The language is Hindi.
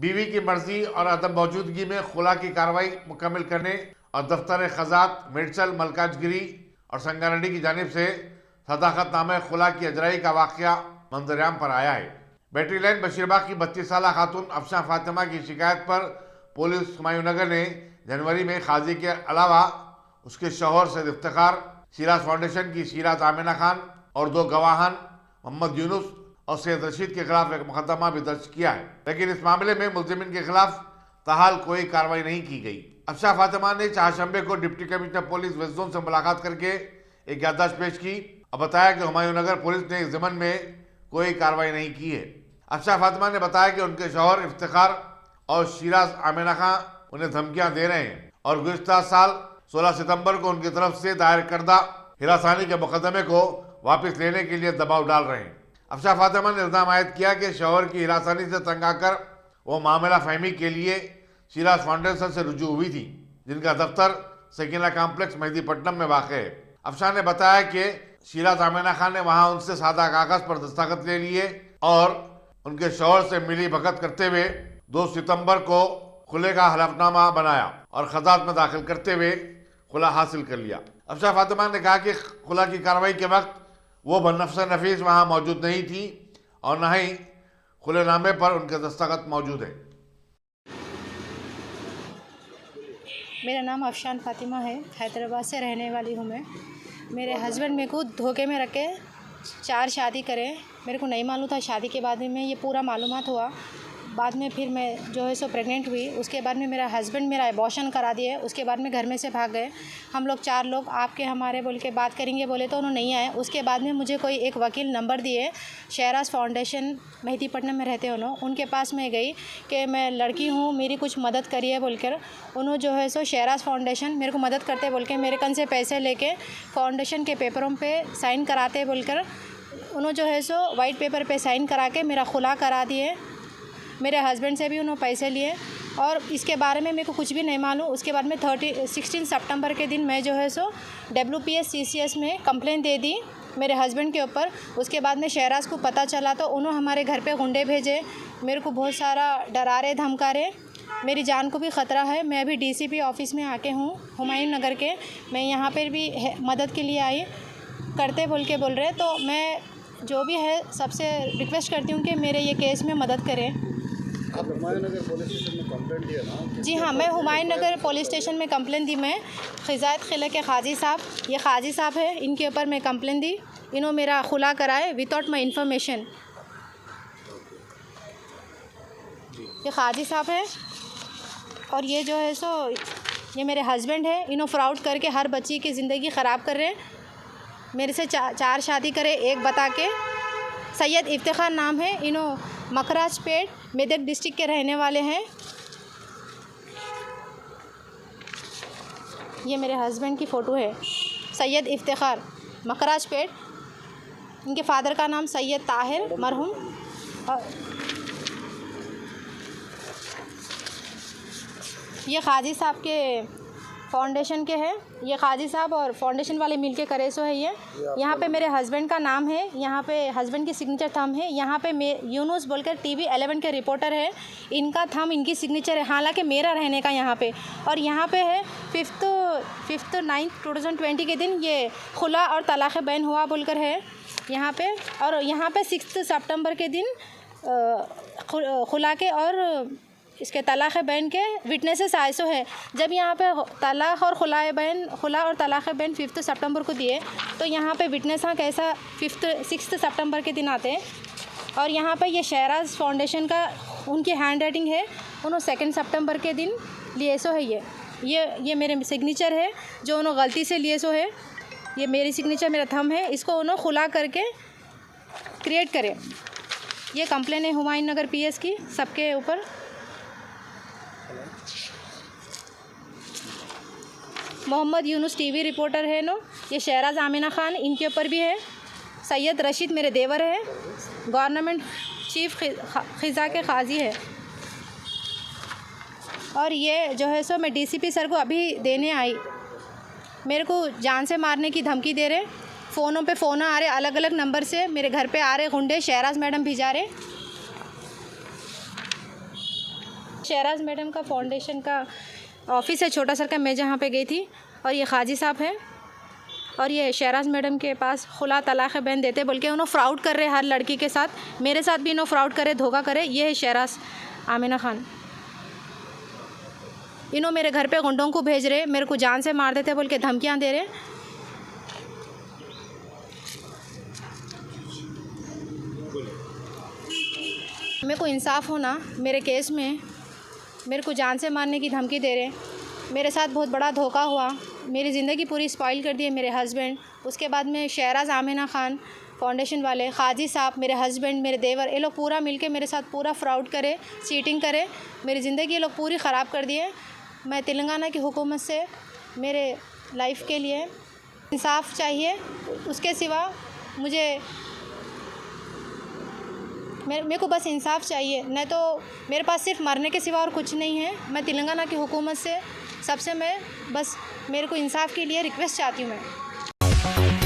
बीवी की मर्जी और अदम मौजूदगी में खुला की कार्रवाई मुकम्मल करने और दफ्तर खजात मेडचल मलकाजगिरी और संगारेड्डी की जानिब से सदाकतनामा खुला की अजराई का वाक़या मंजरेआम पर आया है। बैटरी लाइन बशीरबाग की 32 साल खातून अफशान फातिमा की शिकायत पर पुलिस हुमायूं नगर ने जनवरी में काजी के अलावा उसके शौहर सैयद इफ्तिखार, शिराज फाउंडेशन की शिराज आमिना खान और 2 गवाहान मोहम्मद यूनुस और सैयद रशीद के खिलाफ एक मुकदमा भी दर्ज किया है, लेकिन इस मामले में मुल्जिमिन के खिलाफ ताहाल कोई कार्रवाई नहीं की गई। अफशान फातिमा ने चारशंबे को deputy commissioner police west zone से मुलाकात करके एक याददाश्त पेश की और बताया कि हुमायूं नगर पुलिस ने इस ज़मन में कोई कार्रवाई नहीं की है। अफशान फातिमा ने बताया कि उनके शौहर इफ्तिखार और शिराज आमिना खां उन्हें धमकियां दे रहे हैं और गुज़िश्ता साल 16 सितंबर को उनकी तरफ से दायर करदा हिरासानी के मुकदमे को वापस लेने के लिए दबाव डाल रहे हैं। अफशान फातिमा ने इल्ज़ाम आयद किया कि शौहर की हिरासानी से तंग आकर वो मामला फहमी के लिए शिराज फाउंडेशन से रुजू हुई थी, जिनका दफ्तर सकीना कॉम्प्लेक्स मेहदीपट्टनम में वाक़ है। अफशान ने बताया कि शिराज आमिना खान ने वहाँ उनसे सादा कागज़ पर दस्तखत ले लिए और उनके शौहर से मिली भगत करते हुए 2 सितंबर को खुले का हलफनामा बनाया और खजात में दाखिल करते हुए खुला हासिल कर लिया। अफशान फातिमा ने कहा कि खुला की कार्रवाई के वक्त वो बनफ्स नफीस वहाँ मौजूद नहीं थी और न ही खुलेनामे पर उनके दस्तखत मौजूद है। मेरा नाम अफशान फातिमा है, हैदराबाद से रहने वाली हूँ मैं। मेरे हस्बैंड मेरे को धोखे में रख के 4 शादी करे। मेरे को नहीं मालूम था, शादी के बाद में ये पूरा मालूमात हुआ। बाद में फिर मैं जो है सो प्रेग्नेंट हुई। उसके बाद में मेरा हस्बैंड मेरा एबॉर्शन करा दिए। उसके बाद में घर में से भाग गए। हम लोग 4 लोग आपके हमारे बोल के बात करेंगे बोले तो उन्होंने नहीं आए। उसके बाद में मुझे कोई एक वकील नंबर दिए, शहराज फाउंडेशन मेहदीपट्टनम में रहते उन्होंने, उनके पास मैं गई कि मैं लड़की हूँ, मेरी कुछ मदद करिए बोलकर। उन्होंने जो है सो शहराज फाउंडेशन मेरे को मदद करते बोल के मेरे कन से पैसे लेके फाउंडेशन के पेपरों पे साइन कराते बोलकर उन्होंने जो है सो वाइट पेपर पे साइन करा के मेरा खुला करा दिए। मेरे हस्बैंड से भी उन्होंने पैसे लिए और इसके बारे में मेरे को कुछ भी नहीं मालूम। उसके बाद में 16 सितंबर के दिन मैं जो है सो WPS CCS में कंप्लेंट दे दी मेरे हस्बैंड के ऊपर। उसके बाद में शहराज को पता चला तो उन्होंने हमारे घर पे गुंडे भेजे, मेरे को बहुत सारा डरा रहे धमका रहे, मेरी जान को भी ख़तरा है। मैं अभी DCP ऑफिस में आके हूँ हुमायूं नगर के। मैं यहाँ पर भी मदद के लिए आई करते बोल रहे, तो मैं जो भी है सबसे रिक्वेस्ट करती हूँ कि मेरे ये केस में मदद करें। आप हुमायूं नगर पुलिस स्टेशन में कंप्लेंट दिया ना? जी हाँ, मैं हुमायूं नगर पुलिस स्टेशन में कंप्लेंट दी। मैं खिजायत खिले के काजी साहब, ये काजी साहब है, इनके ऊपर मैं कंप्लेंट दी। इन्होंने मेरा खुला कराए विदाउट माई इन्फॉर्मेशन। ये काजी साहब है और ये जो है सो ये मेरे हस्बैंड है। इन्होंने फ्रॉड करके हर बच्ची की ज़िंदगी ख़राब कर रहे हैं। मेरे से 4 शादी करे, एक बता के। सैयद इफ्तिखार नाम है, इन्हों मकराजपेट मेदक डिस्ट्रिक्ट के रहने वाले हैं। ये मेरे हस्बैंड की फ़ोटो है, सैयद इफ्तिखार मकराजपेट। इनके फादर का नाम सैयद ताहिर मरहूम। ये काजी साहब के फाउंडेशन के हैं। ये काजी साहब और फाउंडेशन वाले मिलके करे सो है। ये यहाँ पे मेरे हस्बैंड का नाम है, यहाँ पे हस्बैंड की सिग्नेचर थंब है। यहाँ पे यूनुस बोलकर TV 11 के रिपोर्टर है, इनका थंब इनकी सिग्नेचर है, हालांकि मेरा रहने का यहाँ पे। और यहाँ पे है 5/9/2020 के दिन ये खुला और तलाक़ बैन हुआ बोलकर है यहाँ पे। और यहाँ पे 6 सितंबर के दिन खुला के और इसके तलाक़ बैन के विटनेसेस आए सो है। जब यहाँ पे तलाक़ और खुला और तलाक़ बैन 5 सितंबर को दिए, तो यहाँ पे विटनेस हाँ कैसा 6 सितंबर के दिन आते हैं। और यहाँ पे ये शहराज फाउंडेशन का उनकी हैंड राइटिंग है, उन्होंने 2 सितंबर के दिन लिए सो है। ये मेरे सिग्नेचर है जो उन्होंने गलती से लिए सो है। ये मेरी सिग्नेचर, मेरा थंब है, इसको उन्होंने खुला करके क्रिएट करे। ये कंप्लेन है हुमायूं नगर PS की सबके ऊपर। मोहम्मद यूनुस TV रिपोर्टर है नो। ये शहराज आमिना खान, इनके ऊपर भी है। सैयद रशीद मेरे देवर है, गवर्नमेंट चीफ खिजा के काजी है। और ये जो है सो मैं DCP सर को अभी देने आई। मेरे को जान से मारने की धमकी दे रहे, फ़ोनों पे फ़ोन आ रहे, अलग अलग नंबर से मेरे घर पे आ रहे गुंडे। शहराज मैडम भिजा रहे। शहराज मैडम का फाउंडेशन का ऑफिस है छोटा सा, मैं जहाँ पे गई थी, और ये खाजी साहब है, और ये शहराज मैडम के पास खुला तलाक़ बहन देते बोल के उन्होंने फ्रॉड कर रहे हर लड़की के साथ, मेरे साथ भी इन्होंने फ्रॉड करे, धोखा करे। ये है शहराज आमिना खान। इन्हों मेरे घर पे गुंडों को भेज रहे, मेरे को जान से मार देते बोल के धमकियाँ दे रहे। मेरे को इंसाफ होना मेरे केस में, मेरे को जान से मारने की धमकी दे रहे। मेरे साथ बहुत बड़ा धोखा हुआ, मेरी ज़िंदगी पूरी स्पॉइल कर दी है मेरे हस्बैंड। उसके बाद में शहराज आमिना खान फाउंडेशन वाले, खाजी साहब, मेरे हस्बैंड, मेरे देवर, ये लोग पूरा मिलके मेरे साथ पूरा फ्रॉड करे, चीटिंग करे, मेरी ज़िंदगी ये लोग पूरी ख़राब कर दिए। मैं तेलंगाना की हुकूमत से मेरे लाइफ के लिए इंसाफ चाहिए, उसके सिवा मेरे को बस इंसाफ चाहिए, नहीं तो मेरे पास सिर्फ मरने के सिवा और कुछ नहीं है। मैं तेलंगाना की हुकूमत से सबसे मैं बस मेरे को इंसाफ के लिए रिक्वेस्ट चाहती हूँ मैं।